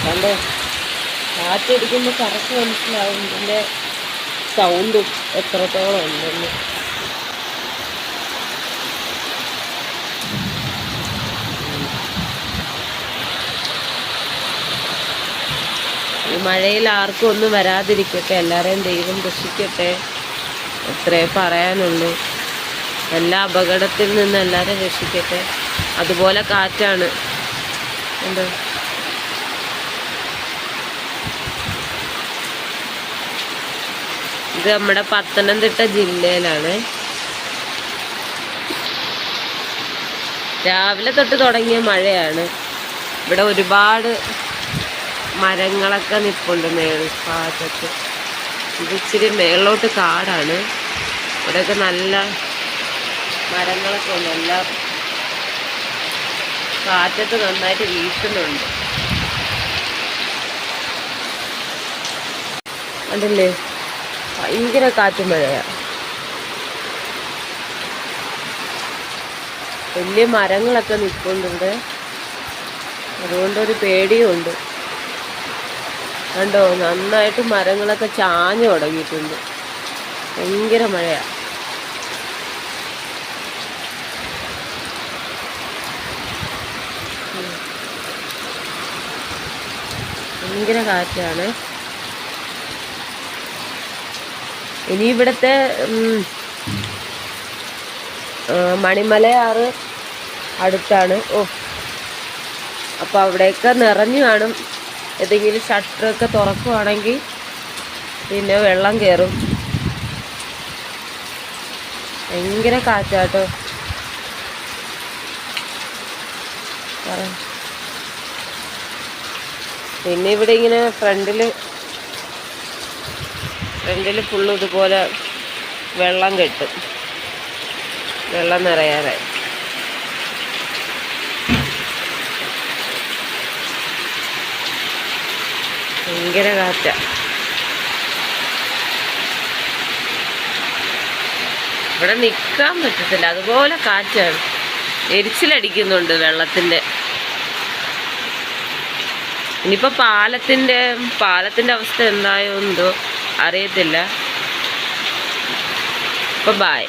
കണ്ടോ, കാറ്റടിക്കുമ്പോൾ കറക്റ്റ് മനസ്സിലാവും ഇതിൻ്റെ സൗണ്ടും എത്രത്തോളം ഉണ്ടെന്ന്. ഈ മഴയിൽ ആർക്കും ഒന്നും വരാതിരിക്കട്ടെ, എല്ലാവരെയും ദൈവം രക്ഷിക്കട്ടെ, അത്രേ പറയാനുള്ളൂ. എല്ലാ അപകടത്തിൽ നിന്ന് എല്ലാവരും രക്ഷിക്കട്ടെ. അതുപോലെ കാറ്റാണ്. എന്തോ ഇത് നമ്മുടെ പത്തനംതിട്ട ജില്ലയിലാണ്. രാവിലെ തൊട്ട് തുടങ്ങിയ മഴയാണ്. ഇവിടെ ഒരുപാട് മരങ്ങളൊക്കെ നിൽപ്പുണ്ട് മേൽഭാഗത്ത്. ഇത് ഇച്ചിരി മേളിലോട്ട് കാടാണ്. ഇവിടെയൊക്കെ നല്ല മരങ്ങളൊക്കെ ഉണ്ട്. എല്ലാം കാറ്റത്ത് നന്നായിട്ട് വീശുന്നുണ്ട്. കണ്ടില്ലേ, ഭയങ്കര കാറ്റും മഴയാണ്. വലിയ മരങ്ങളൊക്കെ നിൽക്കുന്നുണ്ട്. അതുകൊണ്ടൊരു പേടിയുണ്ട്. കണ്ടോ, നന്നായിട്ട് മരങ്ങളൊക്കെ ചാഞ്ഞു തുടങ്ങിയിട്ടുണ്ട്. ഭയങ്കര മഴയാണ്. ഭയങ്കര കാറ്റാണ്. ഇനി ഇവിടുത്തെ മണിമലയാറ് അടുത്താണ്. അപ്പോൾ അവിടെയൊക്കെ നിറഞ്ഞു കാണും. ഏതെങ്കിലും ഷട്ടറൊക്കെ തുറക്കുവാണെങ്കിൽ പിന്നെ വെള്ളം കയറും. ഭയങ്കര കാറ്റാട്ടോ. പിന്നെ ഇവിടെ ഇങ്ങനെ ഫ്രണ്ടിൽ ഫുള്ള് ഇതുപോലെ വെള്ളം കെട്ടും, വെള്ളം നിറയാറായി. ഭയങ്കര കാറ്റാ. ഇവിടെ നിൽക്കാൻ പറ്റത്തില്ല, അതുപോലെ കാറ്റാണ്. എരിച്ചിലടിക്കുന്നുണ്ട് വെള്ളത്തിൻ്റെ. ഇനിയിപ്പോൾ പാലത്തിൻ്റെ അവസ്ഥ എന്തായോ എന്തോ അറിയത്തില്ല. അപ്പോൾ ബായ്.